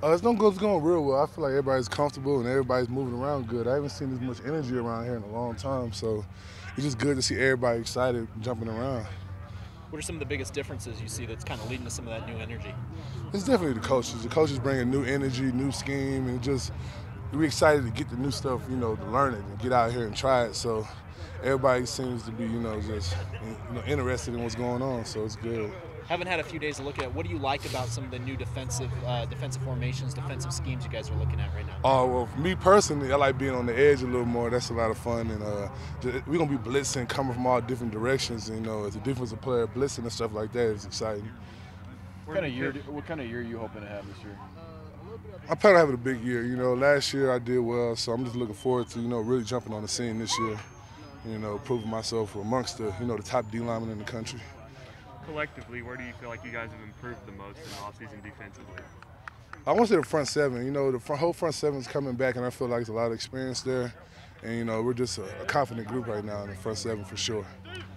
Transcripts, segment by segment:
It's going real well. I feel like everybody's comfortable and everybody's moving around good. I haven't seen this much energy around here in a long time, so it's just good to see everybody excited, jumping around. What are some of the biggest differences you see that's kind of leading to some of that new energy? It's definitely the coaches. The coaches bring a new energy, new scheme, and just we're excited to get the new stuff, to learn it and get out here and try it. So everybody seems to be, just interested in what's going on. So it's good. Haven't had a few days to look at it. What do you like about some of the new defensive formations, defensive schemes you guys are looking at right now? Well, for me personally, I like being on the edge a little more. That's a lot of fun, and we're gonna be blitzing, coming from all different directions. And, as a defensive player, blitzing and stuff like that is exciting. What kind of year are you hoping to have this year? I plan on having a big year. Last year I did well, so I'm just looking forward to really jumping on the scene this year. Proving myself amongst the top D linemen in the country. Collectively, where do you feel like you guys have improved the most in the offseason defensively? I want to say the front seven. Whole front seven is coming back, and I feel like there's a lot of experience there. And, we're just a confident group right now in the front seven for sure.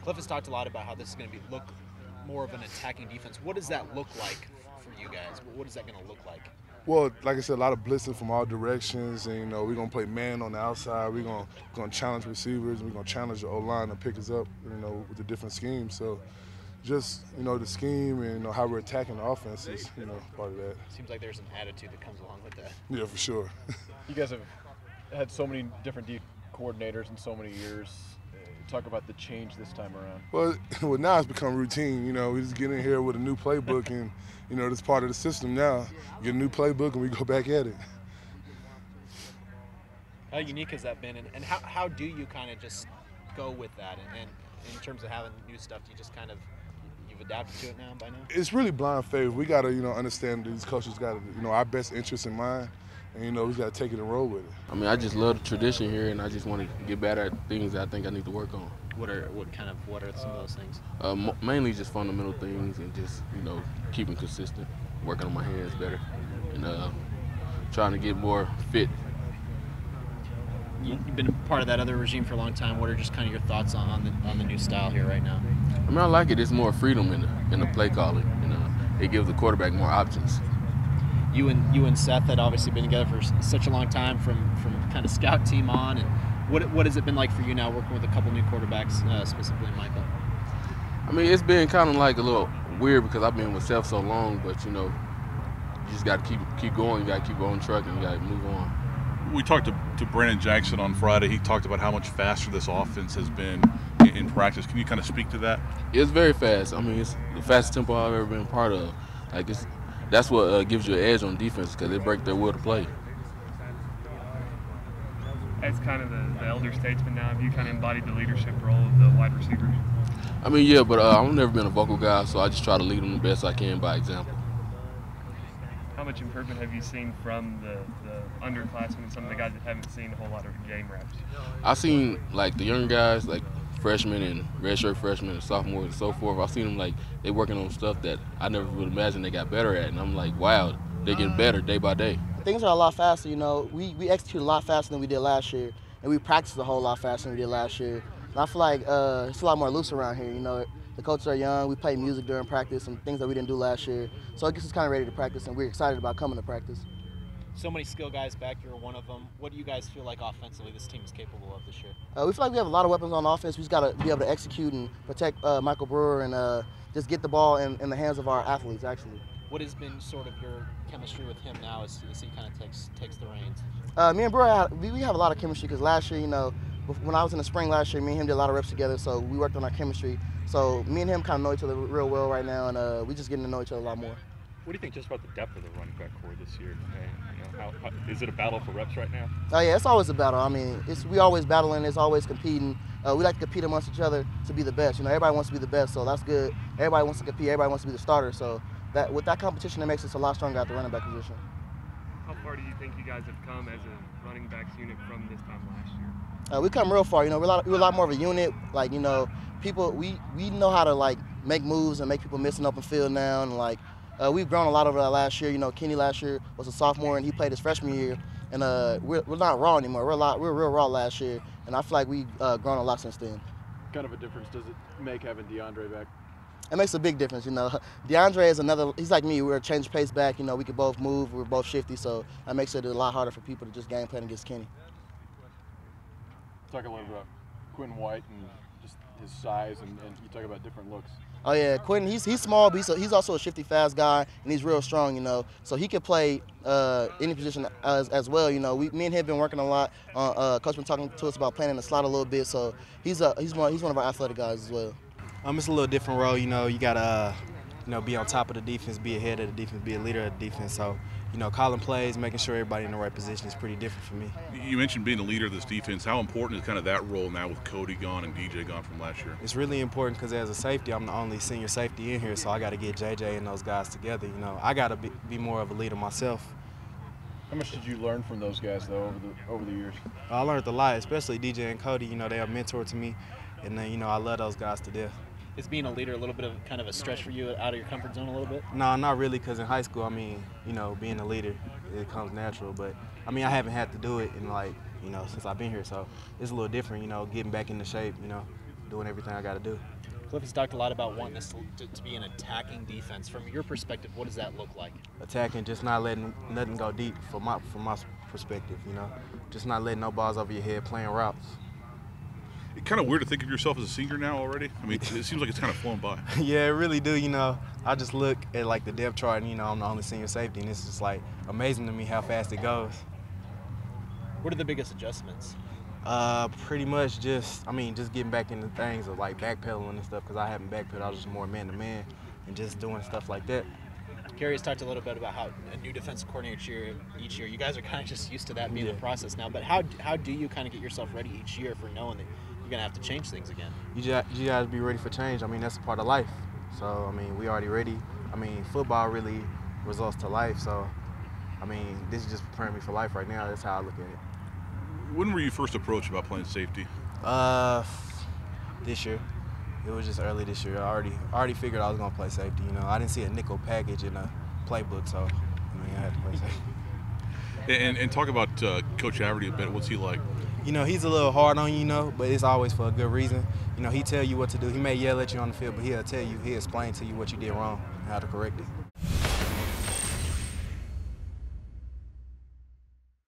Cliff has talked a lot about how this is going to look more of an attacking defense. What does that look like for you guys? What is that going to look like? Well, like I said, a lot of blitzing from all directions, and we're gonna play man on the outside. We're gonna challenge receivers, and we're gonna challenge the O-line to pick us up, with the different schemes. So, just the scheme and how we're attacking the offense is part of that. Seems like there's an attitude that comes along with that. Yeah, for sure. You guys have had so many different D coordinators in so many years. Talk about the change this time around. Well, now it's become routine. We just get in here with a new playbook, and it's part of the system now. You get a new playbook, and we go back at it. How unique has that been, and how do you kind of just go with that? And in terms of having new stuff, do you just kind of you've adapted to it now by now? It's really blind faith. We got to understand these coaches got our best interests in mind. And, we got to take it and roll with it. I mean, I just love the tradition here, and I just want to get better at things that I think I need to work on. What are some of those things? Mainly just fundamental things and just, keeping consistent, working on my hands better, and trying to get more fit. You've been part of that other regime for a long time. What are just kind of your thoughts on the new style here right now? I mean, I like it. It's more freedom in the play calling. It gives the quarterback more options. You and Seth had obviously been together for such a long time from kind of scout team on, and what has it been like for you now working with a couple new quarterbacks, specifically Michael? I mean, it's been kind of like a little weird because I've been with Seth so long, but you just got to keep going. You got to keep going trucking. You got to move on. We talked to Brandon Jackson on Friday. He talked about how much faster this offense has been in practice. Can you kind of speak to that? It's very fast. I mean, it's the fastest tempo I've ever been part of. That's what gives you an edge on defense because they break their will to play. As kind of the elder statesman now, have you kind of embodied the leadership role of the wide receivers? I mean, yeah, but I've never been a vocal guy, so I just try to lead them the best I can by example. How much improvement have you seen from the underclassmen and some of the guys that haven't seen a whole lot of game reps? I've seen, like, the young guys, like freshmen and redshirt freshmen and sophomores and so forth. I've seen them, like, they working on stuff that I never would imagine they got better at. And I'm like, wow, they're getting better day by day. Things are a lot faster, We execute a lot faster than we did last year, and we practiced a whole lot faster than we did last year. And I feel like it's a lot more loose around here, The coaches are young. We play music during practice and things that we didn't do last year. So it gets us kind of ready to practice, and we're excited about coming to practice. So many skill guys back. You're one of them. What do you guys feel like offensively this team is capable of this year? We feel like we have a lot of weapons on offense. We just got to be able to execute and protect Michael Brewer and just get the ball in the hands of our athletes, actually. What has been sort of your chemistry with him now as he kind of takes the reins? Me and Brewer, we have a lot of chemistry because last year, when I was in the spring last year, me and him did a lot of reps together, so we worked on our chemistry. So me and him kind of know each other real well right now, and we just getting to know each other a lot more. What do you think just about the depth of the running back core this year? How is it a battle for reps right now? Oh yeah, it's always a battle. I mean, we always battling. It's always competing. We like to compete amongst each other to be the best. Everybody wants to be the best, so that's good. Everybody wants to compete. Everybody wants to be the starter. So with that competition, it makes us a lot stronger at the running back position. How far do you think you guys have come as a running backs unit from this time last year? We come real far. We're a lot more of a unit. Like people, we know how to like make moves and make people miss an open field now, and we've grown a lot over that last year. Kenny last year was a sophomore and he played his freshman year, and we're not raw anymore. We're real raw last year, and I feel like we've grown a lot since then. What kind of a difference does it make having DeAndre back? It makes a big difference, you know. DeAndre is another, he's like me, we're a change pace back, you know, we can both move, we're both shifty, so that makes it a lot harder for people to just game plan against Kenny. Talk a little about Quentin White and just his size, and you talk about different looks. Oh yeah, Quentin, he's small, but he's also a shifty, fast guy, and he's real strong, you know. So he can play any position as well, you know. Me and him have been working a lot. Coach been talking to us about playing in the slot a little bit, so he's one of our athletic guys as well. It's a little different role, you know. You gotta, be on top of the defense, be ahead of the defense, be a leader of the defense. So, calling plays, making sure everybody in the right position is pretty different for me. You mentioned being the leader of this defense. How important is kind of that role now with Cody gone and DJ gone from last year? It's really important because as a safety, I'm the only senior safety in here, so I got to get JJ and those guys together. I got to be more of a leader myself. How much did you learn from those guys though over the years? I learned a lot, especially DJ and Cody. They are a mentor to me, and then I love those guys to death. Is being a leader a little bit of kind of a stretch for you, out of your comfort zone a little bit? No, not really, because in high school, being a leader, it comes natural. But, I haven't had to do it in, since I've been here. So it's a little different, getting back into shape, doing everything I got to do. Cliff has talked a lot about wanting this to be an attacking defense. From your perspective, what does that look like? Attacking, just not letting nothing go deep from my perspective, Just not letting no balls over your head, playing routes. It's kind of weird to think of yourself as a senior now already. It seems like it's kind of flown by. Yeah, it really do. I just look at the depth chart, and I'm the only senior safety, and it's just amazing to me how fast it goes. What are the biggest adjustments? Pretty much just getting back into things of backpedaling and stuff, because I haven't backpedaled. I was just more man-to-man and just doing stuff like that. Kerry has talked a little bit about how a new defensive coordinator each year. You guys are kind of just used to that being the process now. But how do you kind of get yourself ready each year for knowing that you're gonna have to change things again? You got to be ready for change. That's a part of life. So we already ready. Football really results to life. So this is just preparing me for life right now. That's how I look at it. When were you first approached about playing safety? This year. It was just early this year. I already figured I was gonna play safety. I didn't see a nickel package in the playbook, so I had to play safety. And talk about Coach Haverty a bit. What's he like? He's a little hard on you, but it's always for a good reason. He tell you what to do. He may yell at you on the field, but he'll explain to you what you did wrong and how to correct it.